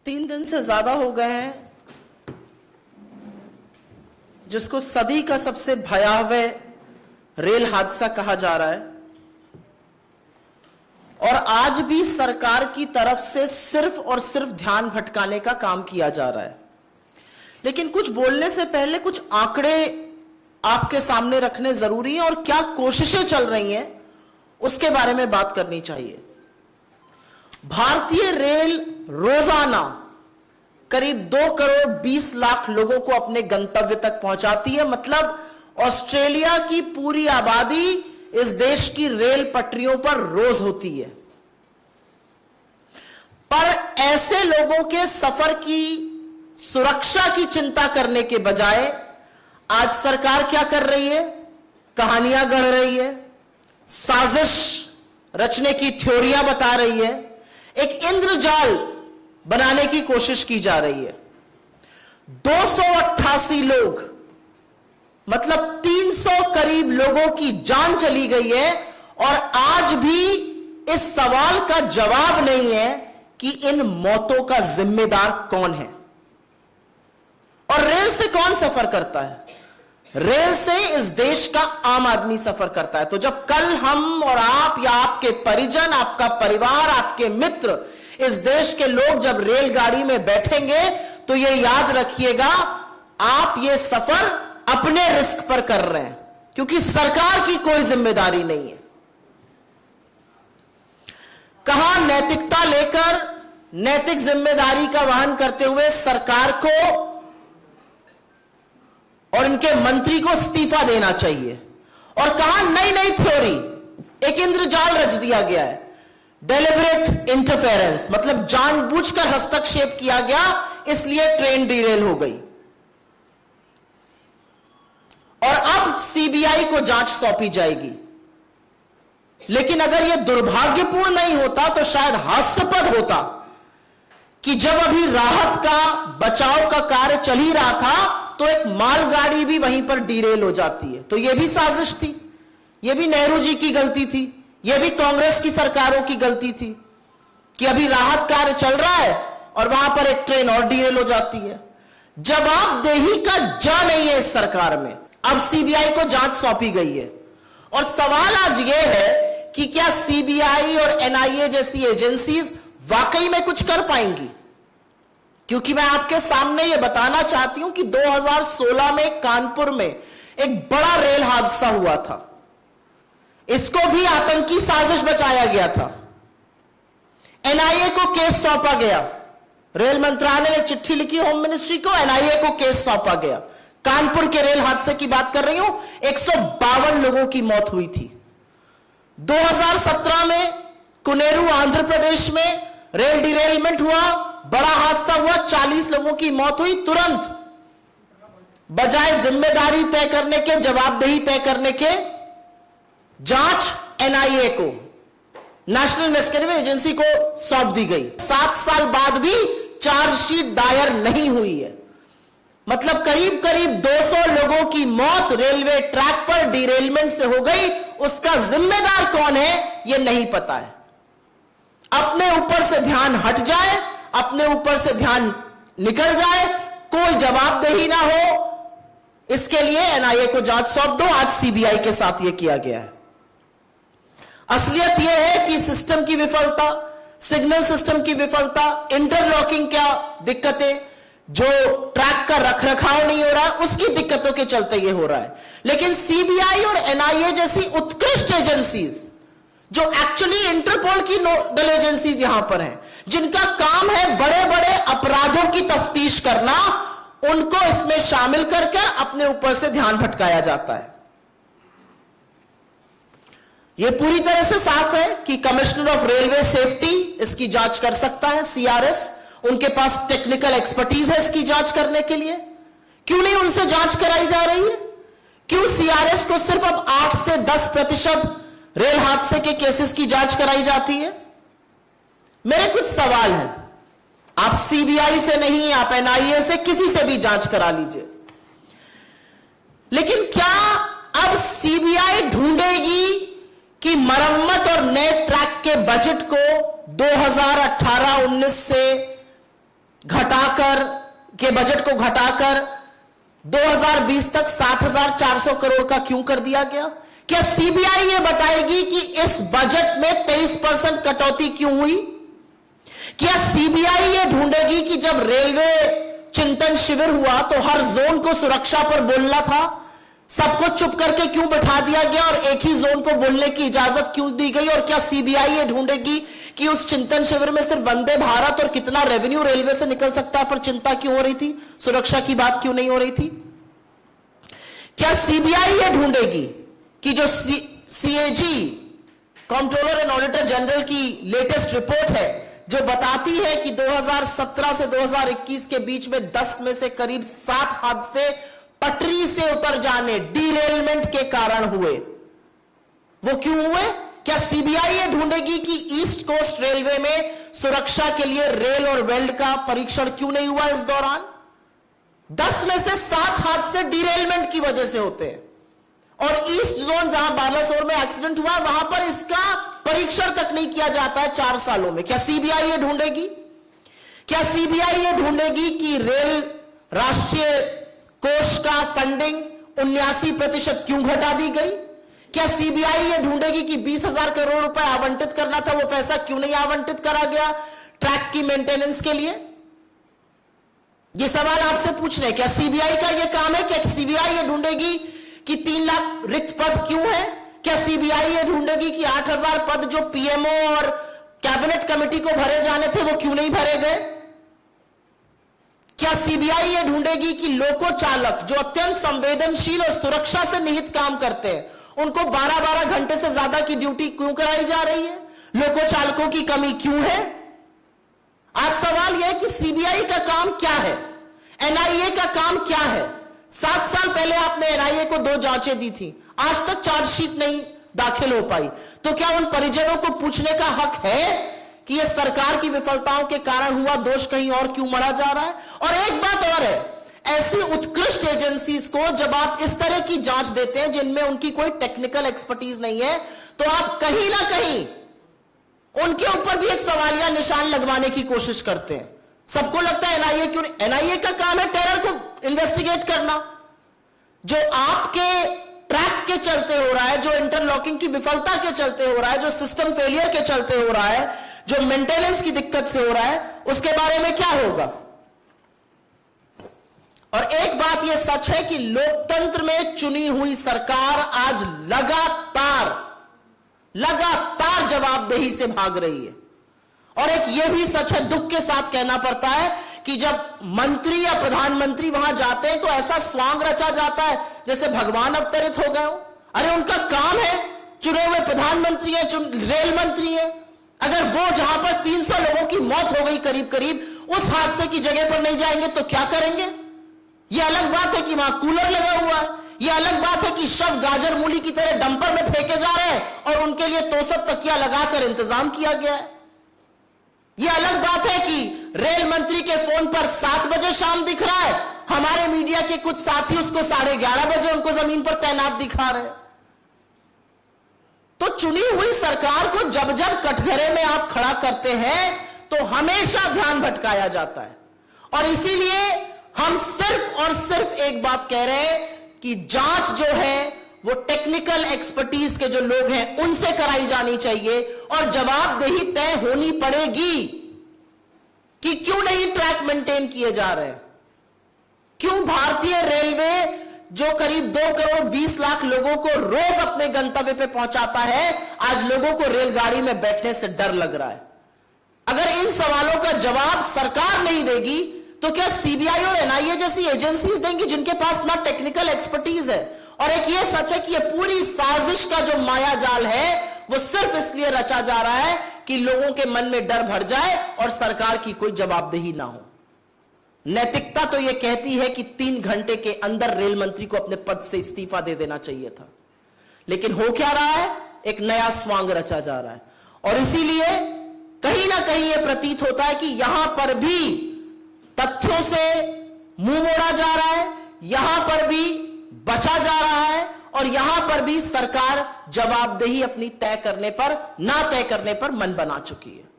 3 दिन से ज्यादा हो गए हैं जिसको सदी का सबसे भयावह रेल हादसा कहा जा रहा है, और आज भी सरकार की तरफ से सिर्फ और सिर्फ ध्यान भटकाने का काम किया जा रहा है। लेकिन कुछ बोलने से पहले कुछ आंकड़े आपके सामने रखने जरूरी है, और क्या कोशिशें चल रही हैं उसके बारे में बात करनी चाहिए। भारतीय रेल रोजाना करीब 2 करोड़ 20 लाख लोगों को अपने गंतव्य तक पहुंचाती है। मतलब ऑस्ट्रेलिया की पूरी आबादी इस देश की रेल पटरियों पर रोज होती है। पर ऐसे लोगों के सफर की सुरक्षा की चिंता करने के बजाय आज सरकार क्या कर रही है? कहानियां गढ़ रही है, साजिश रचने की थ्योरियां बता रही है, एक इंद्रजाल बनाने की कोशिश की जा रही है। 288 लोग, मतलब 300 करीब लोगों की जान चली गई है, और आज भी इस सवाल का जवाब नहीं है कि इन मौतों का जिम्मेदार कौन है। और रेल से कौन सफर करता है? रेल से इस देश का आम आदमी सफर करता है। तो जब कल हम और आप या आपके परिजन, आपका परिवार, आपके मित्र, इस देश के लोग जब रेलगाड़ी में बैठेंगे तो ये याद रखिएगा, आप ये सफर अपने रिस्क पर कर रहे हैं, क्योंकि सरकार की कोई जिम्मेदारी नहीं है। कहां नैतिकता लेकर नैतिक जिम्मेदारी का वहन करते हुए सरकार को और इनके मंत्री को इस्तीफा देना चाहिए, और कहां नई नई थ्योरी, एक इंद्रजाल रच दिया गया है, डेलिबरेट इंटरफेरेंस, मतलब जानबूझकर हस्तक्षेप किया गया इसलिए ट्रेन डिरेल हो गई। और अब सीबीआई को जांच सौंपी जाएगी। लेकिन अगर यह दुर्भाग्यपूर्ण नहीं होता तो शायद हास्यास्पद होता कि जब अभी राहत का, बचाव का कार्य चल ही रहा था तो एक मालगाड़ी भी वहीं पर डिरेल हो जाती है। तो यह भी साजिश थी, यह भी नेहरू जी की गलती थी, यह भी कांग्रेस की सरकारों की गलती थी कि अभी राहत कार्य चल रहा है और वहां पर एक ट्रेन और डिरेल हो जाती है। जवाबदेही का जा नहीं है इस सरकार में। अब सीबीआई को जांच सौंपी गई है, और सवाल आज यह है कि क्या सीबीआई और एनआईए जैसी एजेंसीज वाकई में कुछ कर पाएंगी? क्योंकि मैं आपके सामने यह बताना चाहती हूं कि 2016 में कानपुर में एक बड़ा रेल हादसा हुआ था। इसको भी आतंकी साजिश बचाया गया था। एनआईए को केस सौंपा गया, रेल मंत्रालय ने चिट्ठी लिखी होम मिनिस्ट्री को, एनआईए को केस सौंपा गया। कानपुर के रेल हादसे की बात कर रही हूं, 152 लोगों की मौत हुई थी। 2017 में कुनेरू आंध्र प्रदेश में रेल डिरेलमेंट हुआ, बड़ा हादसा हुआ, 40 लोगों की मौत हुई। तुरंत बजाय जिम्मेदारी तय करने के, जवाबदेही तय करने के, जांच एनआईए को, नेशनल इन्वेस्टिगेटिव एजेंसी को सौंप दी गई। 7 साल बाद भी चार्जशीट दायर नहीं हुई है। मतलब करीब करीब 200 लोगों की मौत रेलवे ट्रैक पर डिरेलमेंट से हो गई। उसका जिम्मेदार कौन है यह नहीं पता है। अपने ऊपर से ध्यान हट जाए, अपने ऊपर से ध्यान निकल जाए, कोई जवाबदेही ना हो, इसके लिए एनआईए को जांच सौंप दो। आज सीबीआई के साथ यह किया गया है। असलियत यह है कि सिस्टम की विफलता, सिग्नल सिस्टम की विफलता, इंटरलॉकिंग क्या दिक्कतें, जो ट्रैक का रखरखाव नहीं हो रहा, उसकी दिक्कतों के चलते यह हो रहा है। लेकिन सीबीआई और एनआईए जैसी उत्कृष्ट एजेंसीज, जो एक्चुअली इंटरपोल की नोडल एजेंसीज यहां पर हैं, जिनका काम है बड़े बड़े अपराधों की तफ्तीश करना, उनको इसमें शामिल कर अपने ऊपर से ध्यान भटकाया जाता है। यह पूरी तरह से साफ है कि कमिश्नर ऑफ रेलवे सेफ्टी इसकी जांच कर सकता है, सीआरएस, उनके पास टेक्निकल एक्सपर्टीज है इसकी जांच करने के लिए। क्यों नहीं उनसे जांच कराई जा रही है? क्यों सीआरएस को सिर्फ अब 8 से 10% रेल हादसे के केसेस की जांच कराई जाती है? मेरे कुछ सवाल हैं। आप सीबीआई से नहीं, आप एनआईए से, किसी से भी जांच करा लीजिए, लेकिन क्या अब सीबीआई ढूंढेगी कि मरम्मत और नए ट्रैक के बजट को 2018-19 से के बजट को घटाकर 2020 तक 7,400 करोड़ का क्यों कर दिया गया? क्या सीबीआई ये बताएगी कि इस बजट में 23% कटौती क्यों हुई? क्या सीबीआई ये ढूंढेगी कि जब रेलवे चिंतन शिविर हुआ तो हर जोन को सुरक्षा पर बोलना था, सबको चुप करके क्यों बैठा दिया गया और एक ही जोन को बोलने की इजाजत क्यों दी गई? और क्या सीबीआई ये ढूंढेगी कि उस चिंतन शिविर में सिर्फ वंदे भारत और कितना रेवेन्यू रेलवे से निकल सकता है पर चिंता क्यों हो रही थी, सुरक्षा की बात क्यों नहीं हो रही थी? क्या सीबीआई ये ढूंढेगी कि जो CAG controller and auditor general की लेटेस्ट रिपोर्ट है जो बताती है कि 2017 से 2021 के बीच में 10 में से करीब 7 हादसे पटरी से उतर जाने, डीरेलमेंट के कारण हुए, वो क्यों हुए? क्या सीबीआई ये ढूंढेगी कि ईस्ट कोस्ट रेलवे में सुरक्षा के लिए रेल और वेल्ड का परीक्षण क्यों नहीं हुआ इस दौरान? 10 में से 7 हादसे डीरेलमेंट की वजह से होते हैं और ईस्ट जोन जहां बालासोर में एक्सीडेंट हुआ वहां पर इसका परीक्षण तक नहीं किया जाता है 4 सालों में। क्या सीबीआई ये ढूंढेगी? क्या सीबीआई ये ढूंढेगी कि रेल राष्ट्रीय कोष का फंडिंग 79% क्यों घटा दी गई? क्या सीबीआई ये ढूंढेगी कि 20,000 करोड़ रुपए आवंटित करना था, वो पैसा क्यों नहीं आवंटित करा गया ट्रैक की मेंटेनेंस के लिए? ये सवाल आपसे पूछ रहे हैं। क्या सीबीआई का ये काम है? क्या सीबीआई ये ढूंढेगी कि 3 लाख रिक्त पद क्यों है? क्या सीबीआई ये ढूंढेगी कि 8,000 पद जो पीएमओ और कैबिनेट कमेटी को भरे जाने थे वो क्यों नहीं भरे गए? क्या सीबीआई ये ढूंढेगी कि लोको चालक जो अत्यंत संवेदनशील और सुरक्षा से निहित काम करते हैं उनको 12-12 घंटे से ज्यादा की ड्यूटी क्यों कराई जा रही है? लोको चालकों की कमी क्यों है? आज सवाल यह है कि सीबीआई का काम क्या है, एनआईए का काम क्या है? 7 साल पहले आपने एनआईए को 2 जांचें दी थी, आज तक चार्जशीट नहीं दाखिल हो पाई, तो क्या उन परिजनों को पूछने का हक है कि यह सरकार की विफलताओं के कारण हुआ, दोष कहीं और क्यों मढ़ा जा रहा है? और एक बात और है, ऐसी उत्कृष्ट एजेंसीज को जब आप इस तरह की जांच देते हैं जिनमें उनकी कोई टेक्निकल एक्सपर्टीज नहीं है, तो आप कहीं ना कहीं उनके ऊपर भी एक सवालिया निशान लगवाने की कोशिश करते हैं। सबको लगता है एनआईए क्यों? एनआईए का काम है टेरर को इन्वेस्टिगेट करना। जो आपके ट्रैक के चलते हो रहा है, जो इंटरलॉकिंग की विफलता के चलते हो रहा है, जो सिस्टम फेलियर के चलते हो रहा है, जो मेंटेनेंस की दिक्कत से हो रहा है, उसके बारे में क्या होगा? और एक बात यह सच है कि लोकतंत्र में चुनी हुई सरकार आज लगातार जवाबदेही से भाग रही है। और एक यह भी सच है, दुख के साथ कहना पड़ता है, कि जब मंत्री या प्रधानमंत्री वहां जाते हैं तो ऐसा स्वांग रचा जाता है जैसे भगवान अवतरित हो गए हो। अरे उनका काम है, चुने हुए प्रधानमंत्री है, रेल मंत्री है, अगर वो जहां पर 300 लोगों की मौत हो गई करीब करीब, उस हादसे की जगह पर नहीं जाएंगे तो क्या करेंगे? यह अलग बात है कि वहां कूलर लगा हुआ है, यह अलग बात है कि शव गाजर मूली की तरह डंपर में फेंके जा रहे हैं और उनके लिए तोसक तकिया लगाकर इंतजाम किया गया है। यह अलग बात है कि रेल मंत्री के फोन पर 7 बजे शाम दिख रहा है, हमारे मीडिया के कुछ साथी उसको 11:30 बजे उनको जमीन पर तैनात दिखा रहे हैं। तो चुनी हुई सरकार को जब जब कटघरे में आप खड़ा करते हैं तो हमेशा ध्यान भटकाया जाता है। और इसीलिए हम सिर्फ और सिर्फ एक बात कह रहे हैं कि जांच जो है वो टेक्निकल एक्सपर्टीज के जो लोग हैं उनसे कराई जानी चाहिए और जवाबदेही तय होनी पड़ेगी कि क्यों नहीं ट्रैक मेंटेन किए जा रहे हैं, क्यों भारतीय रेलवे जो करीब 2 करोड़ 20 लाख लोगों को रोज अपने गंतव्य पे पहुंचाता है, आज लोगों को रेलगाड़ी में बैठने से डर लग रहा है। अगर इन सवालों का जवाब सरकार नहीं देगी तो क्या सीबीआई और एनआईए जैसी एजेंसीज देंगी जिनके पास ना टेक्निकल एक्सपर्टीज है? और एक ये सच है कि ये पूरी साजिश का जो माया जाल है वो सिर्फ इसलिए रचा जा रहा है कि लोगों के मन में डर भर जाए और सरकार की कोई जवाबदेही ना हो। नैतिकता तो यह कहती है कि 3 घंटे के अंदर रेल मंत्री को अपने पद से इस्तीफा दे देना चाहिए था, लेकिन हो क्या रहा है? एक नया स्वांग रचा जा रहा है। और इसीलिए कहीं ना कहीं यह प्रतीत होता है कि यहां पर भी तथ्यों से मुंह मोड़ा जा रहा है, यहां पर भी बचा जा रहा है और यहां पर भी सरकार जवाबदेही अपनी तय करने पर, ना तय करने पर मन बना चुकी है।